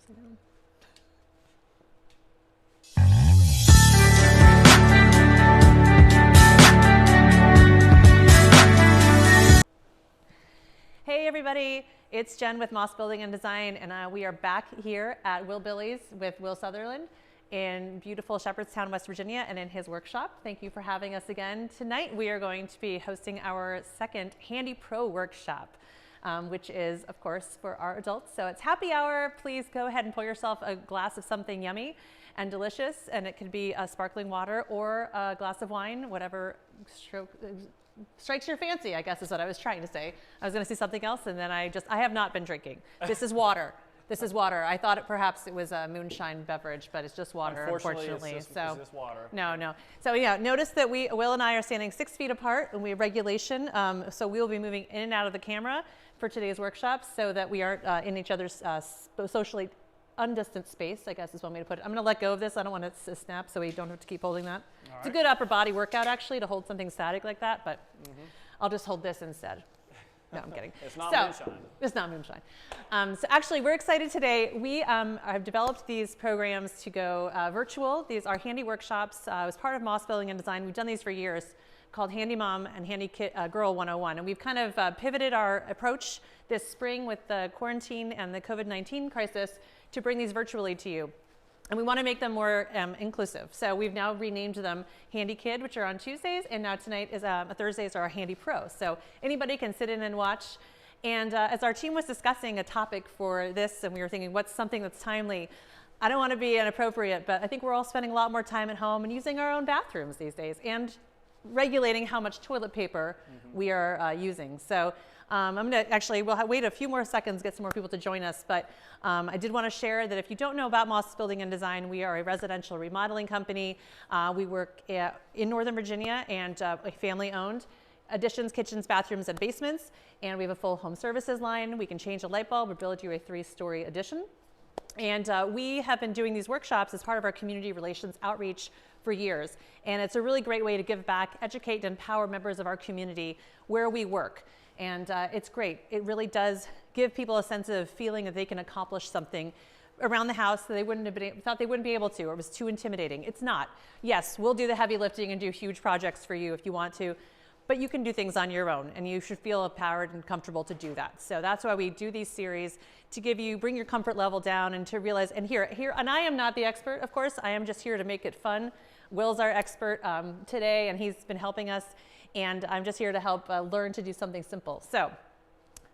Sit down. Hey everybody, it's Jen with Moss Building and Design, and we are back here at Will Billy's with Will Sutherland in beautiful Shepherdstown, West Virginia, and in his workshop. Thank you for having us again. Tonight we are going to be hosting our second HandyPRO workshop, which is, of course, for our adults. So it's happy hour. Please go ahead and pour yourself a glass of something yummy and delicious, and it could be a sparkling water or a glass of wine, whatever strikes your fancy, I guess is what I was trying to say. I was going to say something else, and then I have not been drinking. This is water. This is water. I thought perhaps it was a moonshine beverage, but it's just water, unfortunately. It's just water. No. So yeah, notice that Will and I are standing 6 feet apart, and we have regulation. So we will be moving in and out of the camera for today's workshop so that we aren't in each other's socially undistant space, I guess is one way to put it. I'm going to let go of this. I don't want it to snap, so we don't have to keep holding that. All it's a good upper body workout, actually, to hold something static like that, but I'll just hold this instead. No, I'm kidding. It's not moonshine. It's not moonshine. So actually, we're excited today. We have developed these programs to go virtual. These are handy workshops. As part of Moss Building and Design, we've done these for years, called Handy Mom and Handy Girl 101. And we've kind of pivoted our approach this spring with the quarantine and the COVID-19 crisis to bring these virtually to you. And we want to make them more inclusive. So we've now renamed them Handy Kid, which are on Tuesdays, and now tonight is Thursdays are our HandyPRO. So anybody can sit in and watch. And as our team was discussing a topic for this, and we were thinking, what's something that's timely? I don't want to be inappropriate, but I think we're all spending a lot more time at home and using our own bathrooms these days, and regulating how much toilet paper we are using. So I'm going to actually, we'll wait a few more seconds, get some more people to join us, but I did want to share that if you don't know about Moss Building and Design, we are a residential remodeling company. We work in Northern Virginia and family owned. Additions, kitchens, bathrooms, and basements. And we have a full home services line. We can change a light bulb or build you a 3-story addition. And we have been doing these workshops as part of our community relations outreach for years. And it's a really great way to give back, educate, and empower members of our community where we work. And it's great. It really does give people a sense of feeling that they can accomplish something around the house that they wouldn't have been, thought they wouldn't be able to, or it was too intimidating. It's not. Yes, we'll do the heavy lifting and do huge projects for you if you want to, but you can do things on your own, and you should feel empowered and comfortable to do that. So that's why we do these series, to give you, bring your comfort level down, and to realize, and here, and I am not the expert, of course. I am just here to make it fun. Will's our expert today, and he's been helping us. And I'm just here to help learn to do something simple. So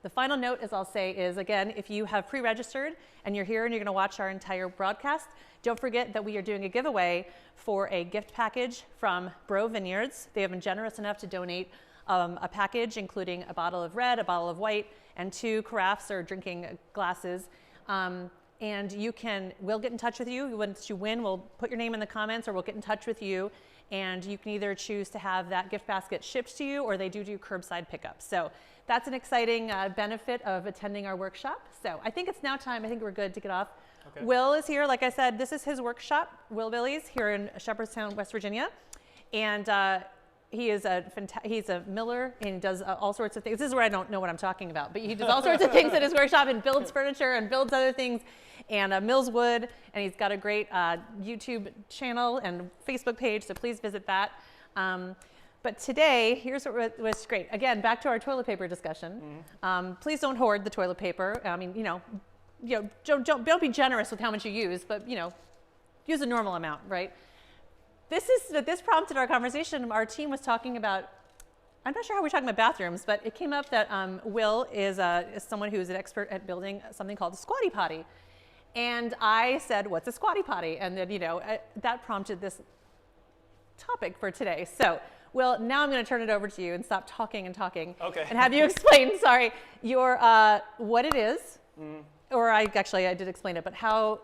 the final note, as I'll say, is again, if you have pre-registered and you're here and you're going to watch our entire broadcast, don't forget that we are doing a giveaway for a gift package from Breaux Vineyards. They have been generous enough to donate a package including a bottle of red, a bottle of white, and 2 carafes or drinking glasses. And we'll get in touch with you. Once you win, we'll put your name in the comments, or we'll get in touch with you. And you can either choose to have that gift basket shipped to you, or they do curbside pickup. So that's an exciting benefit of attending our workshop. So I think it's now time. I think we're good to get off. Okay. Will is here. Like I said, this is his workshop, Will Billy's, here in Shepherdstown, West Virginia. And he's a miller, and he does all sorts of things. This is where I don't know what I'm talking about, but he does all sorts of things at his workshop and builds furniture and builds other things, and mills wood, and he's got a great YouTube channel and Facebook page, so please visit that. But today, here's what was great. Again, back to our toilet paper discussion. Please don't hoard the toilet paper. I mean, don't be generous with how much you use, but use a normal amount, right? This prompted our conversation. Our team was talking about, I'm not sure how we're talking about bathrooms, but it came up that Will is someone who is an expert at building something called a Squatty Potty. And I said, what's a Squatty Potty? And then, that prompted this topic for today. So, Will, now I'm going to turn it over to you and stop talking and talking. Okay. And have you explain, your, what it is. Or I did explain it, but how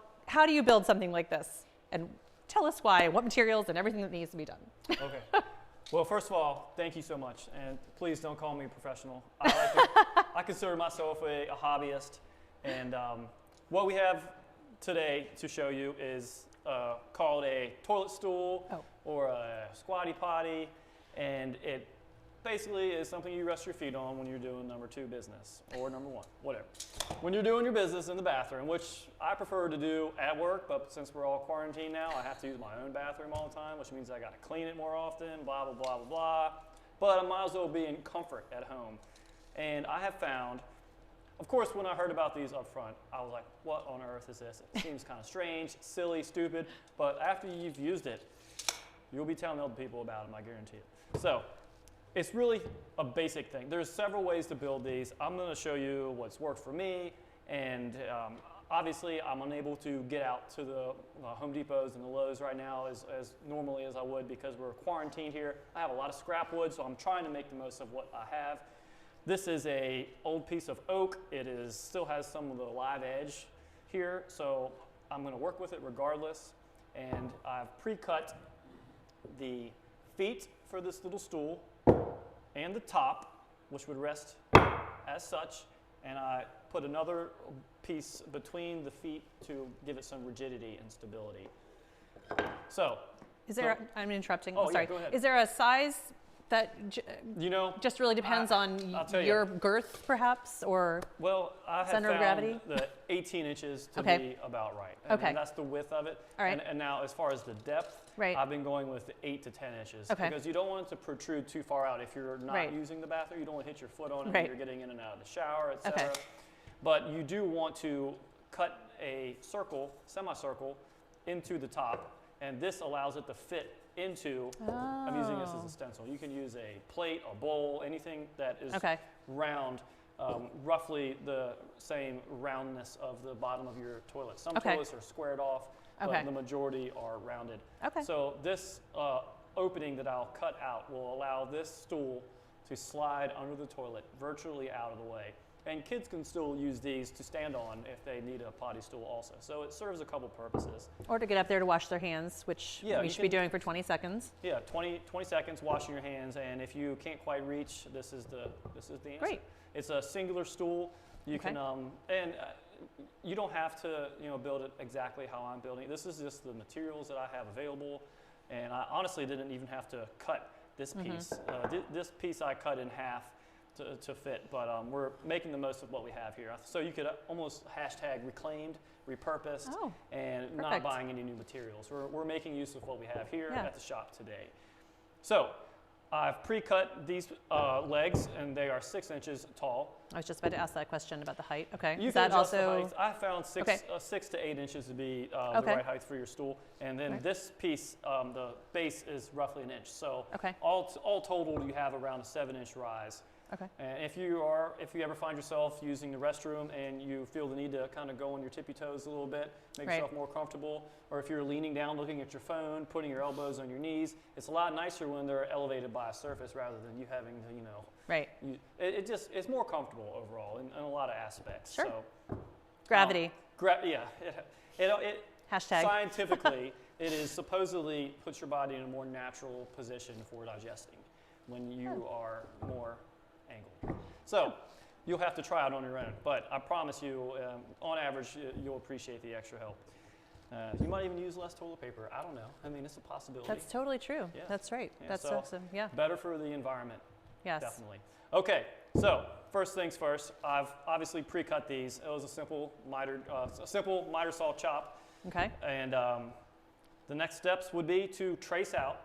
do you build something like this? And tell us why, what materials, and everything that needs to be done. Okay. Well, first of all, thank you so much. And please don't call me a professional. I consider myself a hobbyist. And what we have today to show you is called a toilet stool or a Squatty Potty. And it basically is something you rest your feet on when you're doing number 2 business, or number 1, whatever. When you're doing your business in the bathroom, which I prefer to do at work, but since we're all quarantined now, I have to use my own bathroom all the time, which means I got to clean it more often, blah, blah, blah, blah, blah. But I might as well be in comfort at home. And I have found, of course, when I heard about these up front, I was like, what on earth is this? It seems kind of strange, silly, stupid, but after you've used it, you'll be telling other people about them, I guarantee it. So it's really a basic thing. There's several ways to build these. I'm going to show you what's worked for me, and obviously I'm unable to get out to the Home Depots and the Lowe's right now as normally as I would because we're quarantined here. I have a lot of scrap wood, so I'm trying to make the most of what I have. This is an old piece of oak. It still has some of the live edge here, so I'm going to work with it regardless. And I've pre-cut the feet for this little stool and the top, which would rest as such, and I put another piece between the feet to give it some rigidity and stability. So, is there? I'm interrupting. Oh, sorry. Yeah, go ahead. Is there a size that just really depends on your girth, perhaps, or well, I have center of gravity? The 18 inches to be about right, and that's the width of it. All right. And now, as far as the depth, I've been going with 8 to 10 inches because you don't want it to protrude too far out. If you're not using the bathroom, you don't want to hit your foot on it when you're getting in and out of the shower, etc. But you do want to cut a circle, semicircle, into the top, and this allows it to fit into, I'm using this as a stencil. You can use a plate, a bowl, anything that is round, roughly the same roundness of the bottom of your toilet. Some toilets are squared off, but the majority are rounded. So this opening that I'll cut out will allow this stool to slide under the toilet, virtually out of the way. And kids can still use these to stand on if they need a potty stool also. So it serves a couple purposes. Or to get up there to wash their hands, which we should be doing for 20 seconds. Yeah, 20 seconds washing your hands, and if you can't quite reach, this is the answer. Great. It's a singular stool. You can you don't have to build it exactly how I'm building it. This is just the materials that I have available, and I honestly didn't even have to cut this piece. This piece I cut in half to fit, but we're making the most of what we have here. So you could almost hashtag reclaimed, repurposed, and not buying any new materials. We're making use of what we have here at the shop today. So I've pre-cut these legs, and they are 6 inches tall. I was just about to ask that question about the height. Okay. You can adjust the height. I found 6 to 8 inches to be the right height for your stool. And then this piece, the base is roughly 1 inch. So all totaled, you have around a 7-inch rise. And if you ever find yourself using the restroom and you feel the need to kind of go on your tippy toes a little bit, make yourself more comfortable, or if you're leaning down looking at your phone, putting your elbows on your knees, it's a lot nicer when they're elevated by a surface rather than you having to, it's more comfortable overall in a lot of aspects. Sure. So, gravity. Hashtag. Scientifically, it is supposedly puts your body in a more natural position for digesting when you are more angled. So you'll have to try it on your own, but I promise you, on average, you'll appreciate the extra help. You might even use less toilet paper. I don't know. I mean, it's a possibility. That's totally true. Yeah. That's right. Yeah, that's awesome. Yeah. Better for the environment. Yes. Definitely. Okay. So first things first. I've obviously pre-cut these. It was a simple miter saw chop. Okay. And the next steps would be to trace out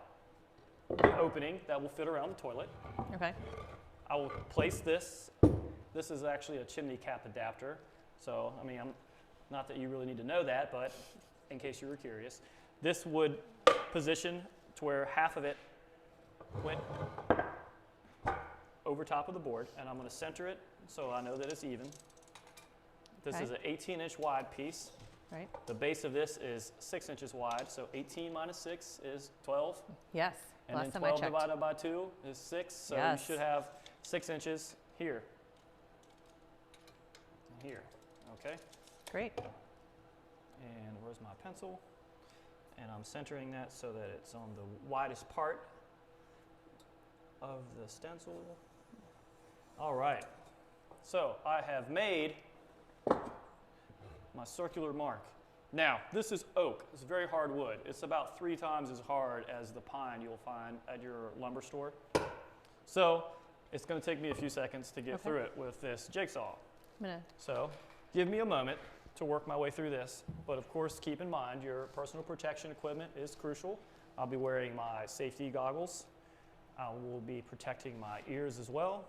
the opening that will fit around the toilet. Okay. I will place this. This is actually a chimney cap adapter. So, I mean, not that you really need to know that, but in case you were curious, this would position to where half of it went over top of the board, and I'm going to center it so I know that it's even. This is an 18-inch wide piece. Right. The base of this is 6 inches wide, so 18 minus 6 is 12. Yes. And then 12 divided by 2 is 6, so you should have 6 inches here and here. Okay? Great. And where's my pencil? And I'm centering that so that it's on the widest part of the stencil. All right. So I have made my circular mark. Now, this is oak. It's very hard wood. It's about 3 times as hard as the pine you'll find at your lumber store. So it's going to take me a few seconds to get through it with this jigsaw. So give me a moment to work my way through this. But of course, keep in mind your personal protection equipment is crucial. I'll be wearing my safety goggles. I will be protecting my ears as well.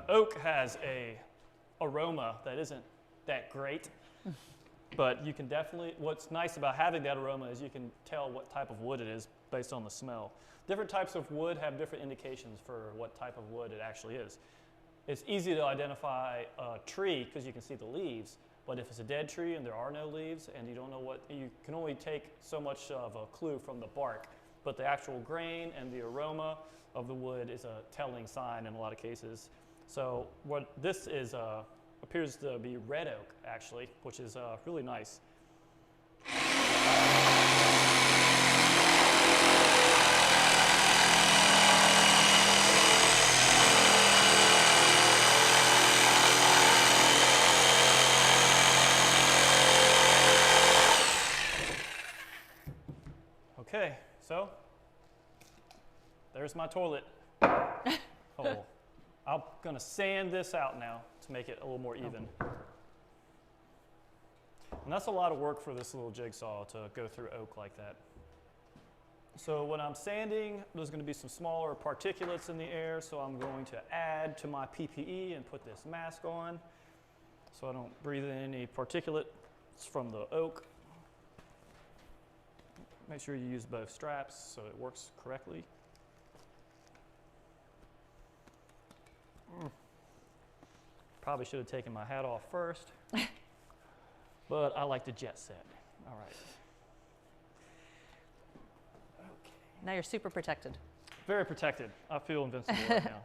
Oak has a aroma that isn't that great, but you can definitely, what's nice about having that aroma is you can tell what type of wood it is based on the smell. Different types of wood have different indications for what type of wood it actually is. It's easy to identify a tree because you can see the leaves, but if it's a dead tree and there are no leaves and you don't know what, you can only take so much of a clue from the bark, but the actual grain and the aroma of the wood is a telling sign in a lot of cases. So what this is appears to be red oak, actually, which is really nice. Okay, so there's my toilet hole. I'm going to sand this out now to make it a little more even. And that's a lot of work for this little jigsaw to go through oak like that. So when I'm sanding, there's going to be some smaller particulates in the air, so I'm going to add to my PPE and put this mask on so I don't breathe in any particulates from the oak. Make sure you use both straps so it works correctly. Probably should have taken my hat off first, but I like to jet set. All right. Okay. Now you're super protected. Very protected. I feel invincible right now.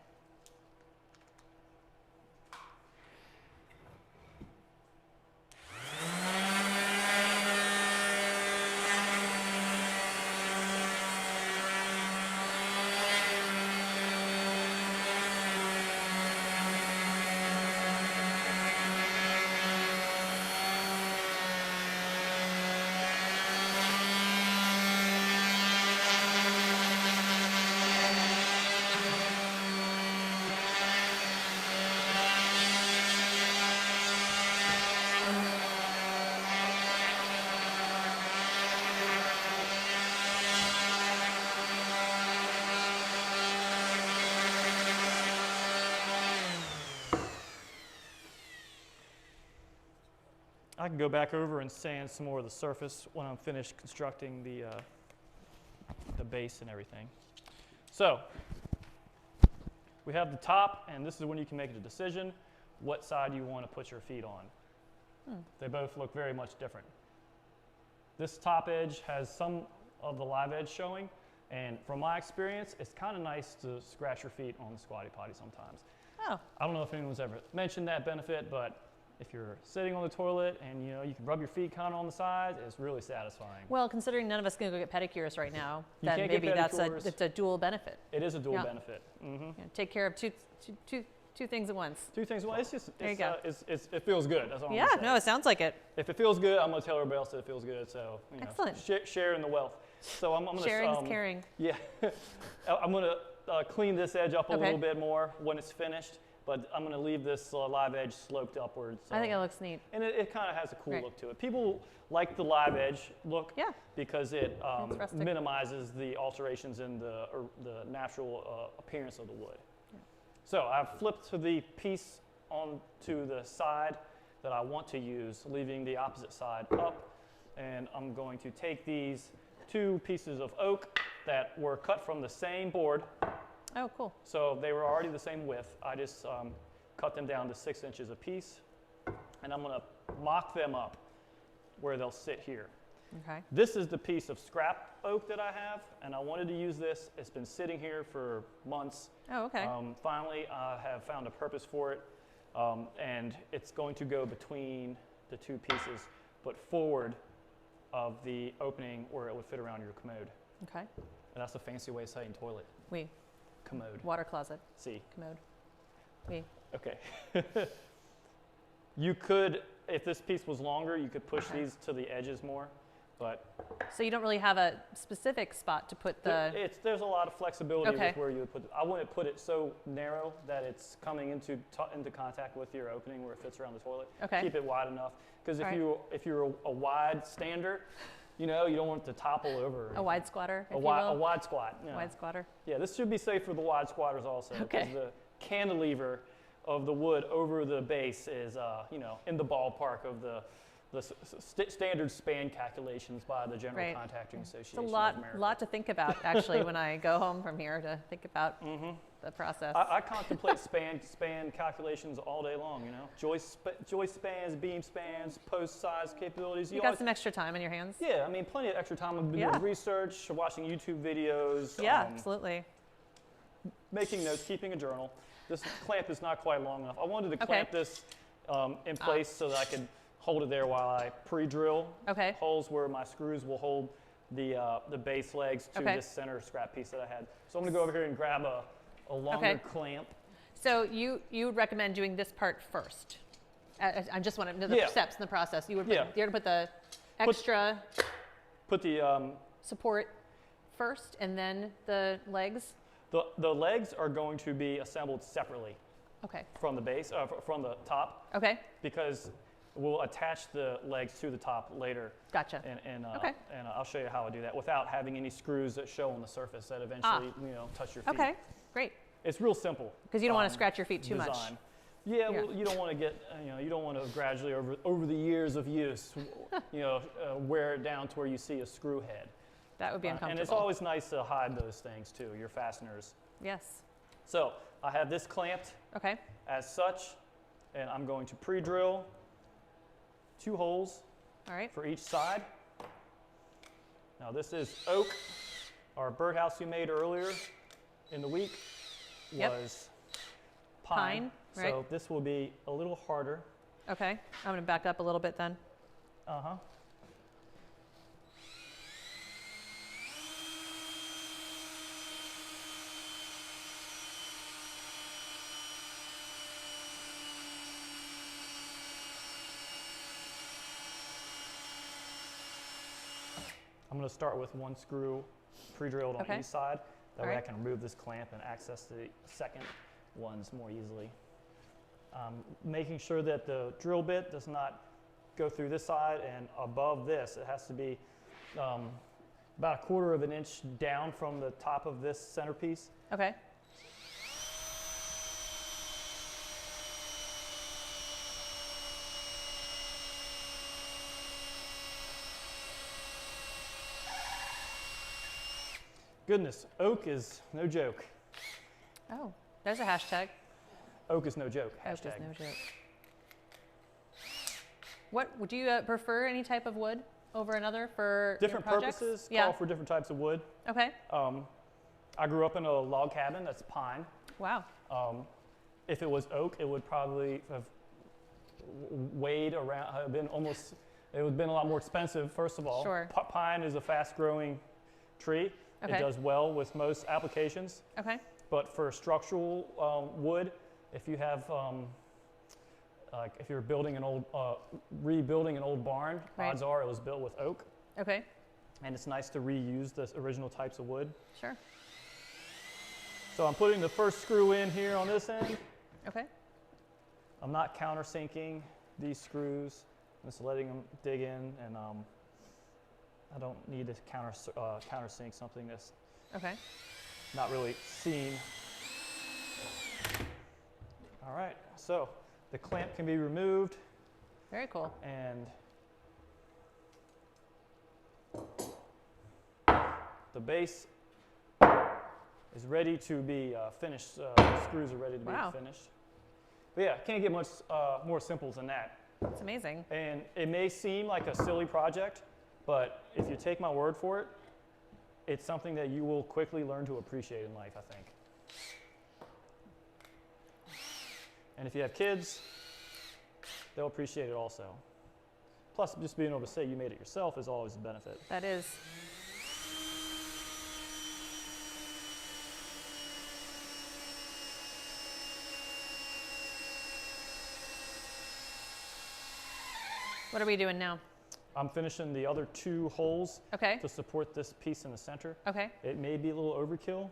I can go back over and sand some more of the surface when I'm finished constructing the base and everything. So we have the top, and this is when you can make a decision what side you want to put your feet on. They both look very much different. This top edge has some of the live edge showing, and from my experience, it's kind of nice to scratch your feet on the Squatty Potty sometimes. Oh. I don't know if anyone's ever mentioned that benefit, but if you're sitting on the toilet and you can rub your feet kind of on the sides, it's really satisfying. Well, considering none of us can go get pedicures right now, You then can't get maybe pedicures. it's a dual benefit. It is a dual Yeah. benefit. Mm-hmm. Take care of two things at once. Two things. Well, it's just There you go. it feels good. That's all I'm Yeah, gonna say. no, it sounds like it. If it feels good, I'm gonna tell everybody else that it feels good. So Excellent. Share in the wealth. So I'm gonna Sharing is caring. Yeah, I'm gonna clean this edge up a little bit more when it's finished. But I'm going to leave this live edge sloped upwards. I think it looks neat. And it kind of has a cool look to it. People like the live edge look because it minimizes the alterations in the natural appearance of the wood. Yeah. So I've flipped the piece onto the side that I want to use, leaving the opposite side up. And I'm going to take these two pieces of oak that were cut from the same board. Oh, cool. So they were already the same width. I just cut them down to 6 inches a piece, and I'm going to mock them up. where they'll sit here. Okay. This is the piece of scrap oak that I have, and I wanted to use this. It's been sitting here for months. Oh, okay. Finally, I have found a purpose for it, and it's going to go between the two pieces, but forward of the opening where it would fit around your commode. Okay. And that's a fancy way of saying toilet. Oui. Commode. Water closet. See. Commode. Oui. Okay. You could, if this piece was longer, you could push these to the edges more, but. So you don't really have a specific spot to put the. There's a lot of flexibility with where you would put it. I wouldn't put it so narrow that it's coming into contact with your opening where it fits around the toilet. Okay. Keep it wide enough, because if you're a wide stander, you know, you don't want it to topple over. A wide squatter, if a you will. A wide squat. Yeah. Wide squatter. Yeah, this should be safe for the wide squatters also. Okay. Because the cantilever of the wood over the base is, you know, in the ballpark of the standard span calculations by the General Contracting Association It's a of America. lot to think about, actually, when I go home from here to think about the process. I contemplate span calculations all day long, you know. Joist spans, beam spans, post size capabilities. You got some extra time in your hands? Yeah, I mean, plenty of extra time. I've been doing research, watching YouTube videos. Yeah, absolutely. Making notes, keeping a journal. This clamp is not quite long enough. I wanted to clamp this in place so that I could hold it there while I pre-drill holes where my screws will hold the base legs to this center scrap piece that I had. So I'm going to go over here and grab a longer clamp. So you would recommend doing this part first? I just want to know the steps in the process. You're going to put the extra put the support first and then the legs? The legs are going to be assembled separately from the base, from the top. Okay. Because we'll attach the legs to the top later. Gotcha. And I'll show you how I do that without having any screws that show on the surface that eventually touch your feet. Okay, great. It's real simple. Because you don't want to scratch your feet too much. Yeah, well, you don't want to get, you don't want to gradually over the years of use, wear it down to where you see a screw head. That would be uncomfortable. And it's always nice to hide those things too, your fasteners. Yes. So I have this clamped as such, and I'm going to pre-drill 2 holes for each side. Now this is oak. Our birdhouse we made earlier in the week was pine. So this will be a little harder. Okay, I'm going to back up a little bit then. Uh-huh. I'm going to start with 1 screw pre-drilled on each side. That way I can remove this clamp and access the second ones more easily. Making sure that the drill bit does not go through this side and above this. It has to be about 1/4 of an inch down from the top of this centerpiece. Okay. Goodness, oak is no joke. Oh, there's a hashtag. Oak is no joke. Hashtag. Oak is no joke. What would you prefer any type of wood over another for different purposes? Call for different types of wood. Okay. I grew up in a log cabin that's pine. Wow. If it was oak, it would probably have weighed around. It would have been a lot more expensive. First of all, pine is a fast-growing tree. It does well with most applications. Okay. But for structural wood, if you have, if you're building an old, rebuilding an old barn, odds are it was built with oak. Okay. And it's nice to reuse the original types of wood. Sure. So I'm putting the first screw in here on this end. Okay. I'm not countersinking these screws. I'm just letting them dig in, and I don't need to countersink something that's not really seen. All right, so the clamp can be removed. Very cool. And the base is ready to be finished. The screws are ready to be finished. But yeah, can't get much more simple than that. It's amazing. And it may seem like a silly project, but if you take my word for it, it's something that you will quickly learn to appreciate in life, I think. And if you have kids, they'll appreciate it also. Plus, just being able to say you made it yourself is always a benefit. That is. What are we doing now? I'm finishing the other 2 holes Okay. to support this piece in the center. Okay. It may be a little overkill,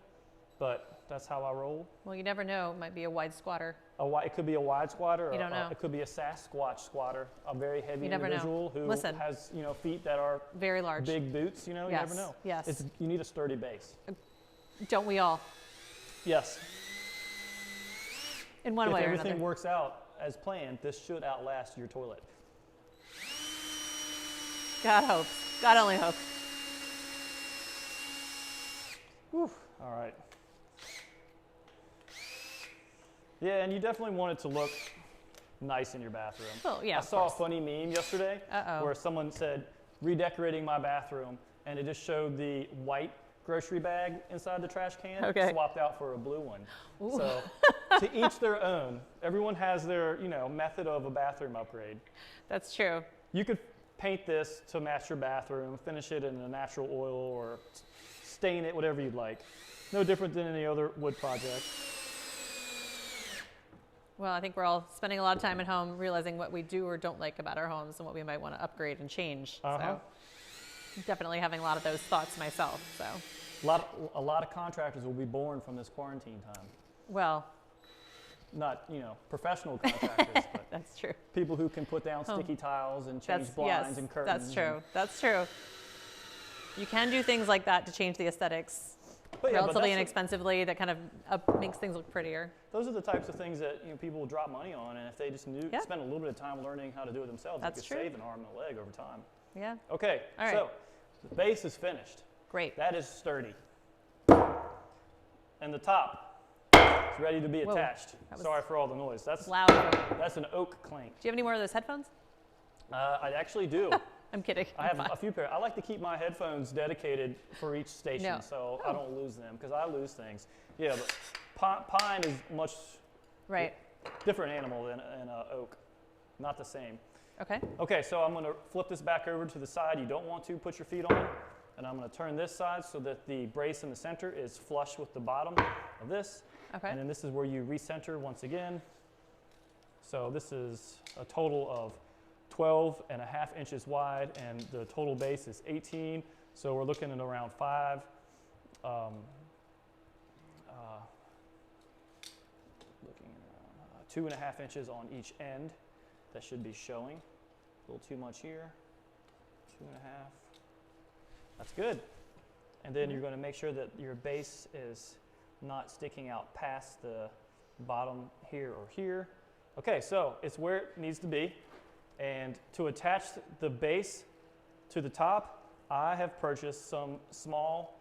but that's how I roll. Well, you never know. It might be a wide squatter. It could be a wide squatter. You don't know. It could be a Sasquatch squatter, a very heavy You never know. individual who Listen. has feet that are Very large. big boots. You Yes. never know. Yes. You need a sturdy base. Don't we all? Yes. In one If way or everything another. works out as planned, this should outlast your toilet. God hopes. God only hopes. Whew. All right. Yeah, and you definitely want it to look nice in your bathroom. Well, yeah. I saw a funny meme yesterday where someone said, redecorating my bathroom, and it just showed the white grocery bag inside the trash can swapped out for a blue one. Ooh. So to each their own. Everyone has their, method of a bathroom upgrade. That's true. You could paint this to match your bathroom, finish it in a natural oil or stain it, whatever you'd like. No different than any other wood project. Well, I think we're all spending a lot of time at home realizing what we do or don't like about our homes and what we might want to upgrade and change. So definitely having a lot of those thoughts myself. So A lot of contractors will be born from this quarantine time. Well, not, professional contractors, but that's true. people who can put down sticky tiles and change blinds and curtains. That's true. That's true. You can do things like that to change the aesthetics relatively inexpensively. That kind of makes things look prettier. Those are the types of things that people will drop money on, and if they just spend a little bit of time learning how to do it themselves, they could save an arm and a leg over time. Yeah. Okay. All right. So the base is finished. Great. That is sturdy. And the top is ready to be attached. Sorry for all the noise. That's loud. That's an oak clank. Do you have any more of those headphones? I actually do. I'm kidding. I have a few pair. I like to keep my headphones dedicated for each station, so I don't lose them because I lose things. Yeah, but pine is much different animal than oak. Not the same. Okay. Okay, so I'm going to flip this back over to the side you don't want to put your feet on, and I'm going to turn this side so that the brace in the center is flush with the bottom of this. Okay. And then this is where you recenter once again. So this is a total of 12.5 inches wide, and the total base is 18. So we're looking at around 5. Looking at around 2.5 inches on each end. That should be showing. A little too much here. 2.5. That's good. And then you're going to make sure that your base is not sticking out past the bottom here or here. Okay, so it's where it needs to be. And to attach the base to the top, I have purchased some small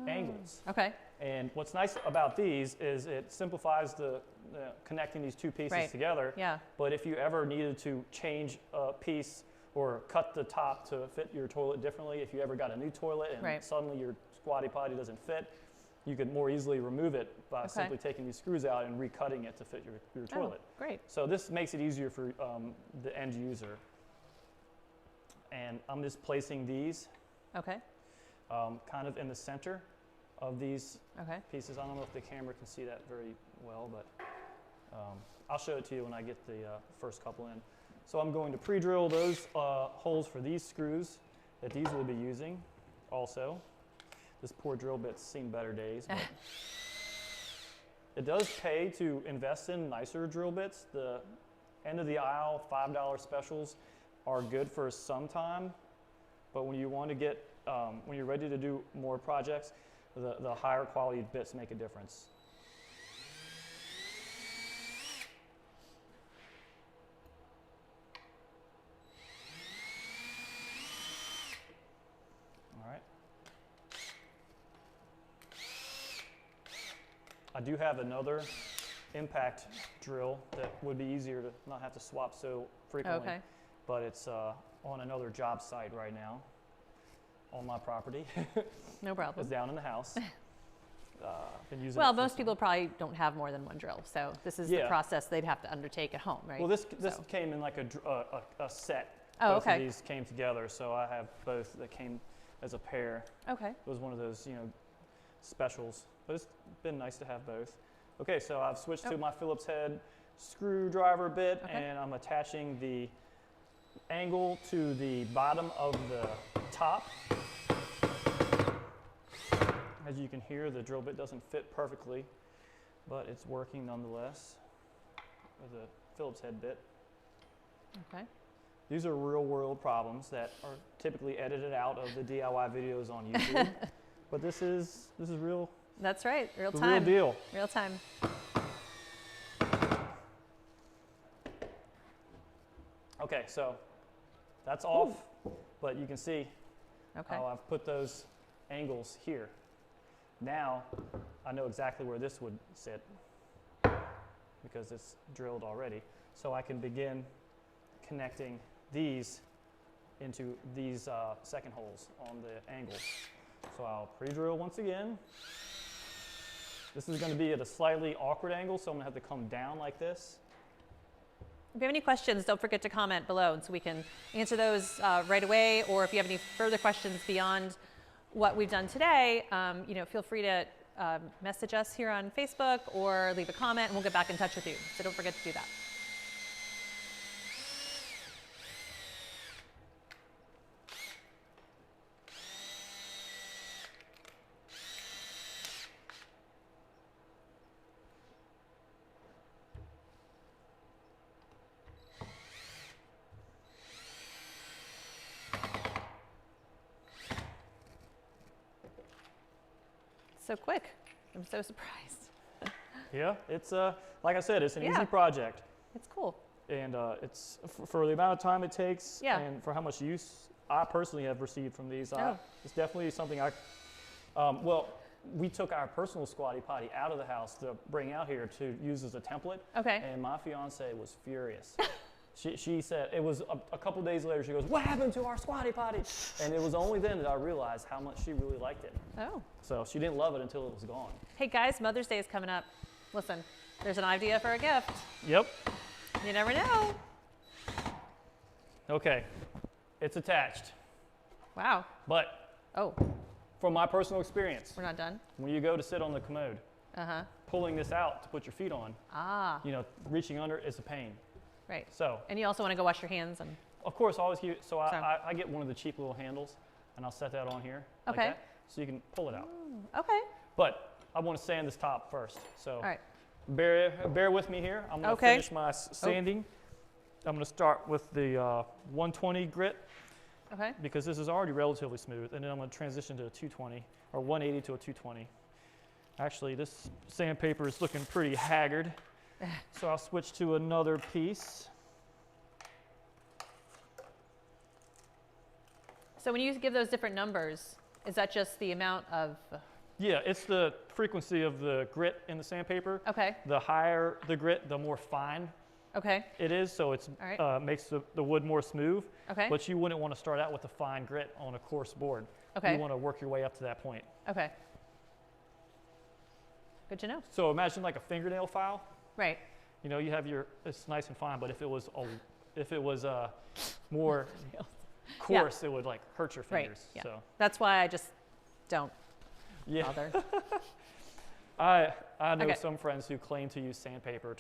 angles. Okay. And what's nice about these is it simplifies the connecting these two pieces together. Yeah. But if you ever needed to change a piece or cut the top to fit your toilet differently, if you ever got a new toilet and suddenly your Squatty Potty doesn't fit, you could more easily remove it by simply taking these screws out and recutting it to fit your toilet. Great. So this makes it easier for the end user. And I'm just placing these kind of in the center of these pieces. I don't know if the camera can see that very well, but I'll show it to you when I get the first couple in. So I'm going to pre-drill those holes for these screws that these will be using also. This poor drill bit's seen better days. But it does pay to invest in nicer drill bits. The end of the aisle $5 specials are good for some time, but when you want to get, when you're ready to do more projects, the higher quality bits make a difference. I do have another impact drill that would be easier to not have to swap so frequently. Okay. but it's on another job site right now on my property. No problem. It's down in the house. Been using Well, it for most people probably don't have more than one drill, so this is the Yeah. process they'd have to undertake at home, right? Well, this So- came in like a set. Oh, Both okay. of these came together, so I have both that came as a pair. Okay. It was one of those, specials, but it's been nice to have both. Okay, so I've switched to my Phillips head screwdriver bit, Okay. and I'm attaching the angle to the bottom of the top. As you can hear, the drill bit doesn't fit perfectly, but it's working nonetheless with a Phillips head bit. Okay. These are real world problems that are typically edited out of the DIY videos on YouTube. But this is real. That's right. Real The time. real deal. Real time. Okay, so that's off, but you can see Okay. how I've put those angles here. Now I know exactly where this would sit because it's drilled already. So I can begin connecting these into these second holes on the angles. So I'll pre-drill once again. This is going to be at a slightly awkward angle, so I'm going to have to come down like this. If you have any questions, don't forget to comment below, and so we can answer those right away. Or if you have any further questions beyond what we've done today, feel free to message us here on Facebook or leave a comment, and we'll get back in touch with you. So don't forget to do that. So quick. I'm so surprised. Yeah, it's like I said, it's an Yeah. easy project, It's cool. and it's for the amount of time it takes, Yeah. and for how much use I personally have received from these. Oh. It's definitely something we took our personal Squatty Potty out of the house to bring out here to use as a template, Okay. and my fiance was furious. She said, it was a couple days later, she goes, "What happened to our Squatty Potty?" And it was only then that I realized how much she really liked it. Oh. So she didn't love it until it was gone. Hey guys, Mother's Day is coming up. Listen, there's an idea for a gift. Yep. You never know. Okay, it's attached. Wow. But Oh, from my personal experience, we're not done? when you go to sit on the commode, Uh-huh. pulling this out to put your feet on, Ah, reaching under is a pain. right. So, And you also want to go wash your hands and of course, always keep, so So- I get one of the cheap little handles, and I'll set that on here, like Okay. that, so you can pull it out. okay. But I want to sand this top first, so All right. bear with me here. I'm going to Okay. finish my sanding. I'm going to start with the 120 grit, Okay. because this is already relatively smooth, and then I'm going to transition to a 220, or 180 to a 220. Actually, this sandpaper is looking pretty haggard, so I'll switch to another piece. So when you give those different numbers, is that just the amount of, Yeah, it's the frequency of the grit in the sandpaper. okay, The higher the grit, the more fine okay, it is, so it All right. makes the wood more smooth. okay, But you wouldn't want to start out with a fine grit on a coarse board. okay, You want to work your way up to that point. okay. Good to know. So imagine like a fingernail file. Right. You have it's nice and fine, but if it was more coarse, it would like hurt your Right, fingers. yeah. So That's why I just don't yeah, bother. I know Okay. some friends who claim to use sandpaper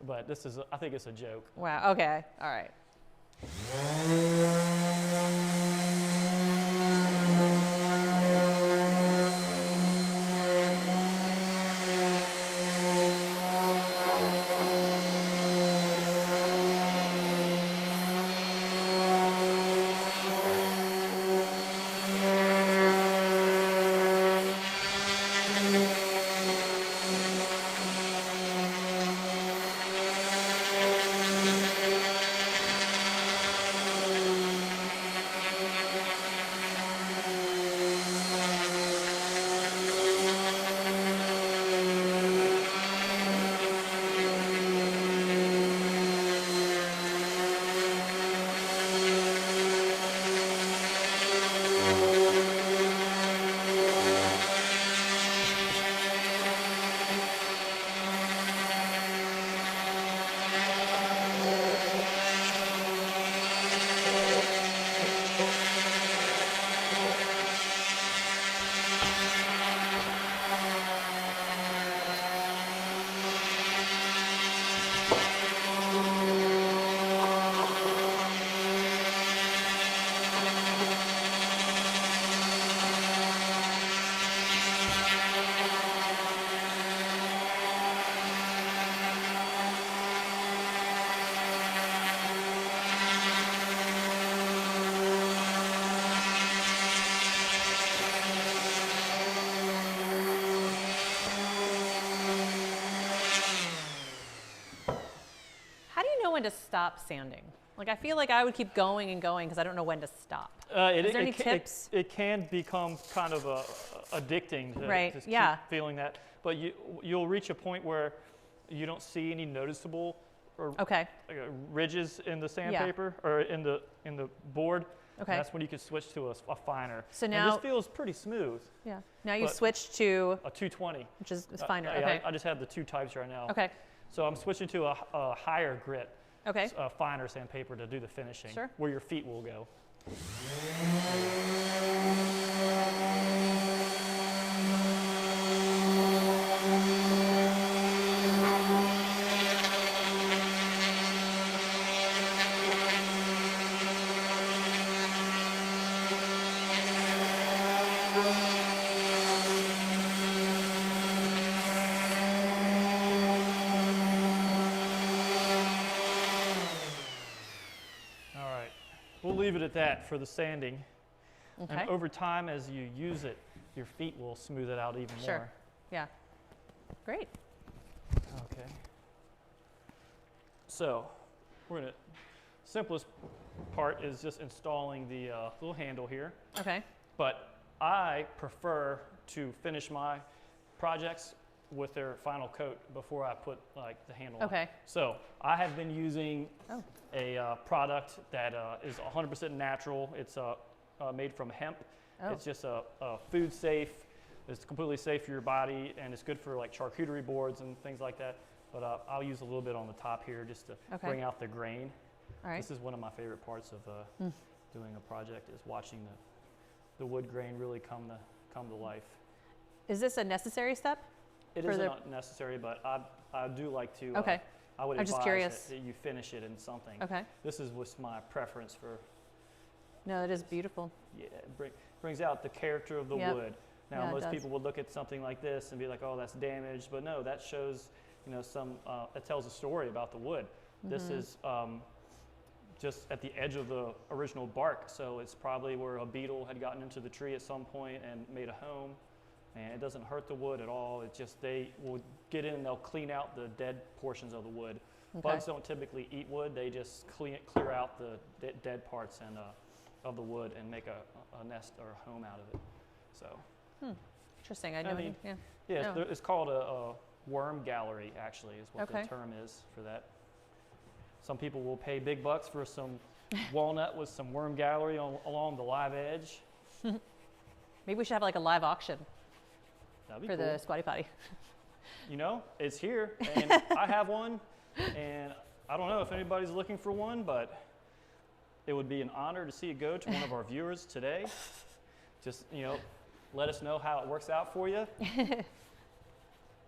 but I think it's a joke. Wow, okay, all right. to stop sanding? Like I feel like I would keep going and going because I don't know when to stop. Is there any tips? It can become kind of addicting to Right. just Yeah. keep feeling that. But you'll reach a point where you don't see any noticeable or ridges in the sandpaper or in the board. Okay. And that's when you can switch to a finer. So and now this feels pretty smooth. Yeah. Now you switch to a 220, which is finer. I just have the 2 types right now. Okay. So I'm switching to a higher grit, Okay. a finer sandpaper to do the finishing, Sure. where your feet will go. We'll leave it at that for the sanding. Okay. And over time, as you use it, your feet will smooth it out even more. Yeah. Great. Okay. So, simplest part is just installing the little handle here. Okay. But I prefer to finish my projects with their final coat before I put like the handle on. Okay. So I have been using a product that is 100% natural. It's made from hemp. Oh. It's just a food safe. It's completely safe for your body, and it's good for like charcuterie boards and things like that. But I'll use a little bit on the top here just to bring out the grain. All right. This is one of my favorite parts of doing a project is watching the wood grain really come to life. Is this a necessary step? It is not necessary, but I do like to. Okay. I would I'm just advise curious. that you finish it in something. Okay. This is what's my preference for. No, it is beautiful. Yeah, it brings out the character of the wood. Now, Yeah, most people would look at something like this and be like, "Oh, that's damaged," but no, that shows, it tells a story about the wood. Mm-hmm. This is just at the edge of the original bark, so it's probably where a beetle had gotten into the tree at some point and made a home. And it doesn't hurt the wood at all. It's just they will get in and they'll clean out the dead portions of the wood. Okay. Bugs don't typically eat wood. They just clear out the dead parts of the wood and make a nest or a home out of it. So. Interesting. It's called a worm gallery, actually, is what the term is for that. Some people will pay big bucks for some walnut with some worm gallery along the live edge. Maybe we should have like a live auction. That'd be for cool. the Squatty Potty. It's here, and I have one, and I don't know if anybody's looking for one, but it would be an honor to see it go to one of our viewers today. Just, let us know how it works out for you.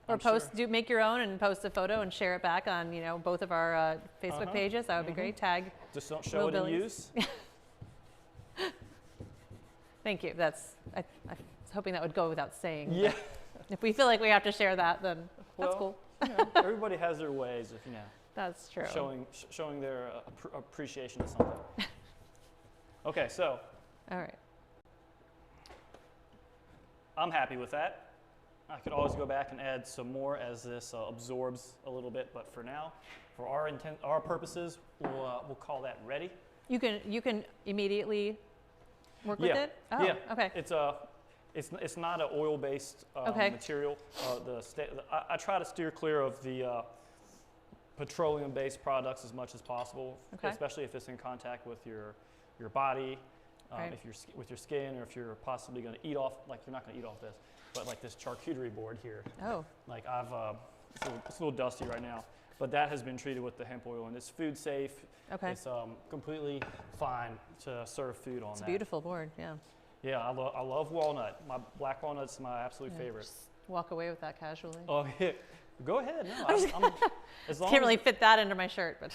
Or make your own and post a photo and share it back on, both of our Facebook pages. That would be great. Tag. Just don't show it in use. Thank you. I was hoping that would go without saying. Yeah. If we feel like we have to share that, then that's cool. Everybody has their ways of, That's true. Showing their appreciation of something. Okay, so. All right. I'm happy with that. I could always go back and add some more as this absorbs a little bit, but for now, for our purposes, we'll call that ready. You can immediately work with it? Oh, yeah. Okay. It's not an oil-based material. I try to steer clear of the petroleum-based products as much as possible, especially if it's in contact with your body, if you're with your skin, or if you're possibly going to eat off. Like you're not going to eat off this, but like this charcuterie board here. Oh. Like it's a little dusty right now, but that has been treated with the hemp oil, and it's food safe. Okay. It's completely fine to serve food on. It's a beautiful board, yeah. Yeah, I love walnut. My black walnut's my absolute favorite. Just walk away with that casually. Oh yeah, go ahead. No, Can't really fit that under my shirt, but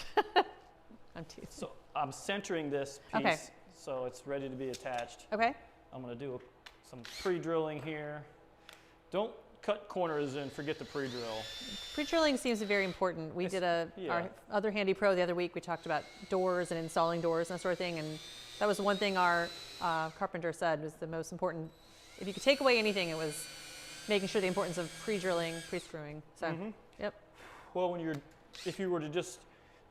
I'm teasing. So I'm centering this piece, so it's ready to be attached. Okay. I'm gonna do some pre-drilling here. Don't cut corners and forget the pre-drill. Pre-drilling seems very important. We did our other HandyPRO the other week. We talked about doors and installing doors and that sort of thing, and that was one thing our carpenter said was the most important. If you could take away anything, it was making sure the importance of pre-drilling, pre-screwing. So, yep. Well, if you were to just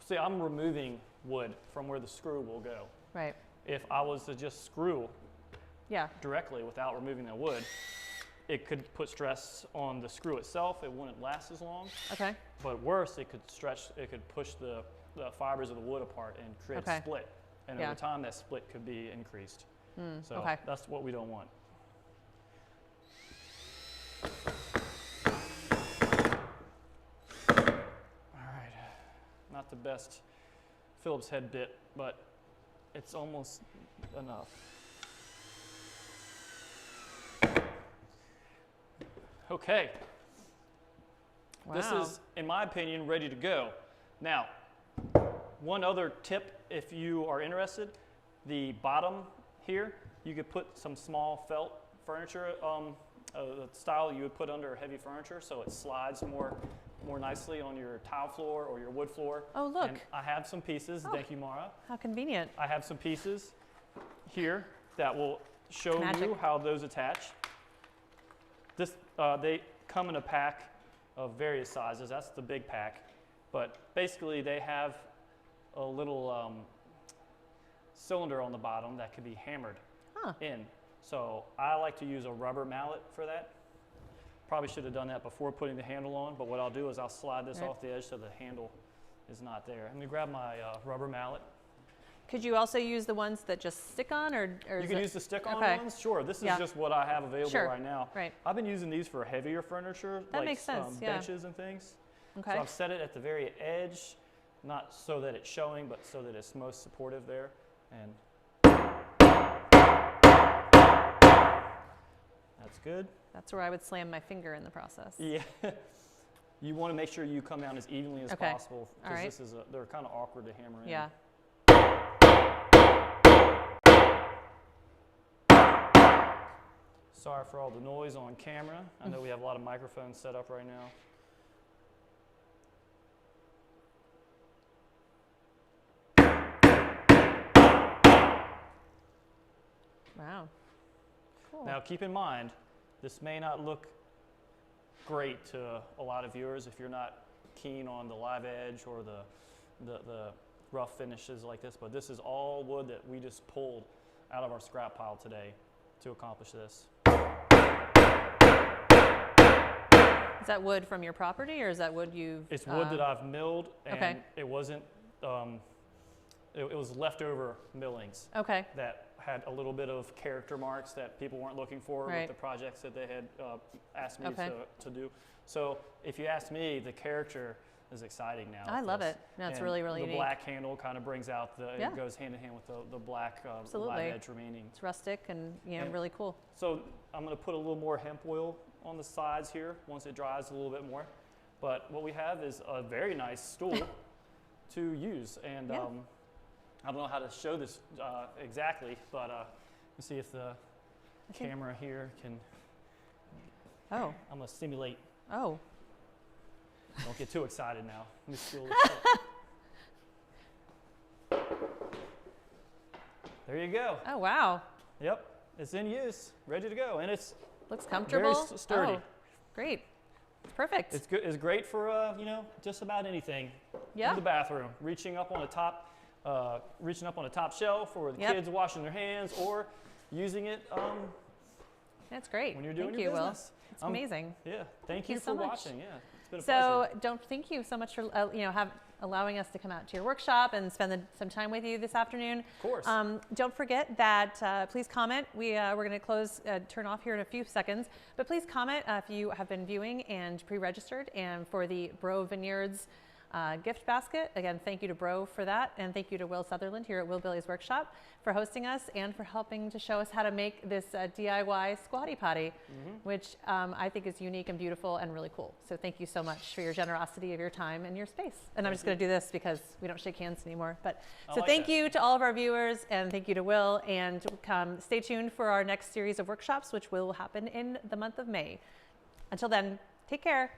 see, I'm removing wood from where the screw will go. Right. If I was to just screw Yeah. directly without removing the wood, it could put stress on the screw itself. It wouldn't last as long. Okay. But worse, it could push the fibers of the wood apart and create a split. And Yeah. over time, that split could be increased. So okay. that's what we don't want. All right, not the best Phillips head bit, but it's almost enough. Okay. Wow. This is, in my opinion, ready to go. Now, one other tip, if you are interested, the bottom here, you could put some small felt furniture, style you would put under heavy furniture, so it slides more nicely on your tile floor or your wood floor. Oh, look. And I have some pieces. Thank you, Mara. How convenient. I have some pieces here that will show Magic. you how those attach. They come in a pack of various sizes. That's the big pack. But basically, they have a little cylinder on the bottom that can be hammered in. So I like to use a rubber mallet for that. Probably should have done that before putting the handle on, but what I'll do is I'll slide this off the edge so the handle is not there. I'm going to grab my rubber mallet. Could you also use the ones that just stick on, or You can use the stick-on ones. Sure, this is just what I have available right now. Right. I've been using these for heavier furniture, That like makes sense, benches and things. Okay. So I've set it at the very edge, not so that it's showing, but so that it's most supportive there. And that's good. That's where I would slam my finger in the process. Yeah. You want to make sure you come down as evenly as possible, because they're kind of awkward to hammer in. Yeah. Sorry for all the noise on camera. I know we have a lot of microphones set up right now. Wow. Cool. Now keep in mind, this may not look great to a lot of viewers if you're not keen on the live edge or the rough finishes like this, but this is all wood that we just pulled out of our scrap pile today to accomplish this. Is that wood from your property, or is that wood you've... It's wood that I've milled, and it wasn't, it was leftover millings that had a little bit of character marks that people weren't looking for with the projects that they had asked me to do. So if you ask me, the character is exciting now. I love it. No, it's really, really unique. The black handle kind of brings out it goes hand in hand with the black live edge remaining. It's rustic and really cool. So I'm going to put a little more hemp oil on the sides here once it dries a little bit more. But what we have is a very nice stool to use. And I don't know how to show this exactly, but let's see if the camera here can. Oh. I'm going to simulate. Oh. Don't get too excited now. Let me steal this. There you go. Oh, wow. Yep. It's in use, ready to go. And it's looks comfortable. Very sturdy. Oh, great. It's perfect. It's good. It's great for just about anything in the bathroom. Reaching up on a top shelf, or the kids washing their hands, or using it. That's great. When you're doing Thank your you, business. Will. It's amazing. Yeah. Thank you so for much. watching. Yeah. It's been a pleasure. Thank you so much for allowing us to come out to your workshop and spend some time with you this afternoon. Of course. Don't forget that please comment. We're going to turn off here in a few seconds, but please comment if you have been viewing and pre-registered, and for the Breaux Vineyards gift basket. Again, thank you to Breaux for that, and thank you to Will Sutherland here at Will Billy's Workshop for hosting us and for helping to show us how to make this DIY Squatty Potty, which I think is unique and beautiful and really cool. So thank you so much for your generosity of your time and your space. And I'm just going to do this because we don't shake hands anymore. But thank you to all of our viewers, and thank you to Will, and stay tuned for our next series of workshops, which will happen in the month of May. Until then, take care.